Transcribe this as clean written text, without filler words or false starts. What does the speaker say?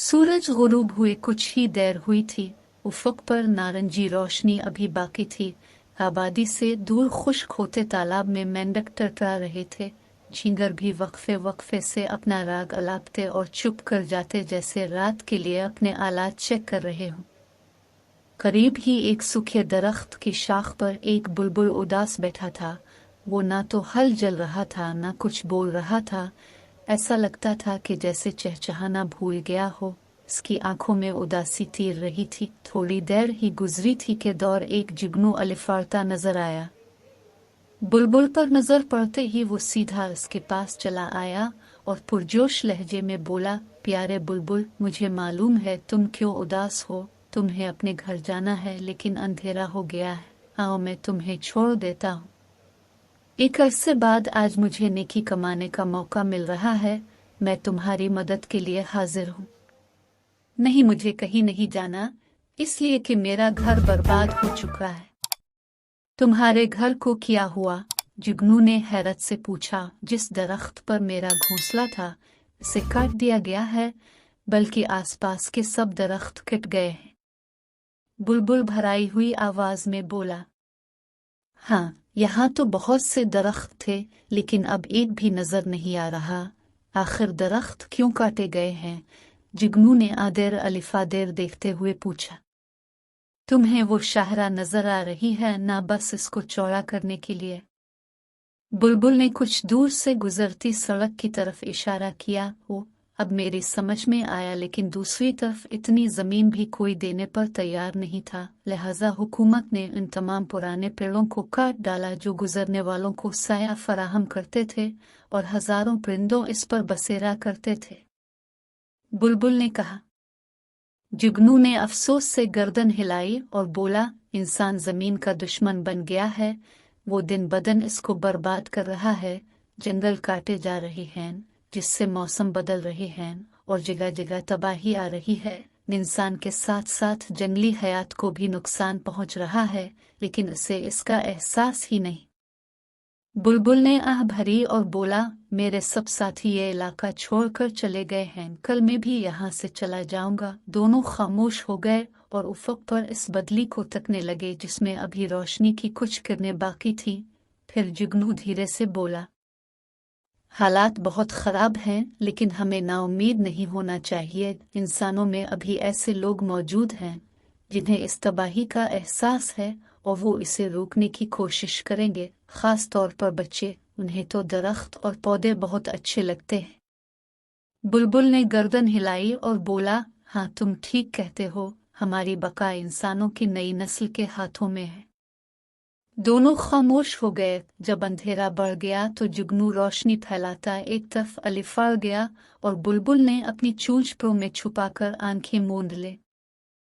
सूरज गुरूब हुए कुछ ही देर हुई थी। उफ़क़ पर नारंगी रोशनी अभी बाकी थी। आबादी से दूर खुश्क होते तालाब में मेंढक टटरा रहे थे। झींगर भी वक्फे वक्फे से अपना राग अलापते और चुप कर जाते, जैसे रात के लिए अपने आलात चेक कर रहे हों। करीब ही एक सूखे दरख्त की शाख पर एक बुलबुल उदास बैठा था। वो ना तो हल जल रहा था, ना कुछ बोल रहा था। ऐसा लगता था कि जैसे चहचहाना भूल गया हो। उसकी आंखों में उदासी तीर रही थी। थोड़ी देर ही गुजरी थी कि दौर एक जुगनू अलिफारता नजर आया। बुलबुल पर नजर पड़ते ही वो सीधा उसके पास चला आया और पुरजोश लहजे में बोला, प्यारे बुलबुल, मुझे मालूम है तुम क्यों उदास हो। तुम्हें अपने घर जाना है, लेकिन अंधेरा हो गया है। आओ, मैं तुम्हें छोड़ देता हूँ। एक अरसे बाद आज मुझे नेकी कमाने का मौका मिल रहा है। मैं तुम्हारी मदद के लिए हाजिर हूँ। नहीं, मुझे कहीं नहीं जाना, इसलिए कि मेरा घर बर्बाद हो चुका है। तुम्हारे घर को क्या हुआ? जुगनू ने हैरत से पूछा। जिस दरख्त पर मेरा घोंसला था, उसे काट दिया गया है, बल्कि आसपास के सब दरख्त कट गए हैं। बुलबुल भराई हुई आवाज में बोला, हाँ, यहाँ तो बहुत से दरख्त थे, लेकिन अब एक भी नजर नहीं आ रहा। आखिर दरख्त क्यों काटे गए हैं? जुगनू ने आदेर अलिफादेर देखते हुए पूछा। तुम्हें वो शाहरा नजर आ रही है ना, बस इसको चौड़ा करने के लिए? बुलबुल ने कुछ दूर से गुजरती सड़क की तरफ इशारा किया। वो अब मेरी समझ में आया, लेकिन दूसरी तरफ इतनी जमीन भी कोई देने पर तैयार नहीं था। लिहाजा हुकूमत ने उन तमाम पुराने पेड़ों को काट डाला जो गुजरने वालों को साया फराहम करते थे, और हजारों परिंदों इस पर बसेरा करते थे। बुलबुल ने कहा। जुगनू ने अफसोस से गर्दन हिलाई और बोला, इंसान जमीन का दुश्मन बन गया है। वो दिन बदन इसको बर्बाद कर रहा है। जंगल काटे जा रहे हैं, जिससे मौसम बदल रहे हैं और जगह जगह तबाही आ रही है। इंसान के साथ साथ जंगली हयात को भी नुकसान पहुंच रहा है, लेकिन उसे इसका एहसास ही नहीं। बुलबुल ने आह भरी और बोला, मेरे सब साथी ये इलाका छोड़कर चले गए हैं, कल मैं भी यहाँ से चला जाऊंगा। दोनों खामोश हो गए और उफ़क़ पर इस बदली को तकने लगे जिसमें अभी रोशनी की कुछ किरणें बाकी थी। फिर जुगनू धीरे से बोला, हालात बहुत खराब हैं, लेकिन हमें नाउम्मीद नहीं होना चाहिए। इंसानों में अभी ऐसे लोग मौजूद हैं जिन्हें इस तबाही का एहसास है, और वो इसे रोकने की कोशिश करेंगे। खास तौर पर बच्चे, उन्हें तो दरख्त और पौधे बहुत अच्छे लगते हैं। बुलबुल ने गर्दन हिलाई और बोला, हाँ, तुम ठीक कहते हो। हमारी बका इंसानों की नई नस्ल के हाथों में है। दोनों खामोश हो गए। जब अंधेरा बढ़ गया तो जुगनू रोशनी फैलाता एक तरफ अलिफार गया और बुलबुल ने अपनी चोंच में छुपाकर आंखें मूंद ले।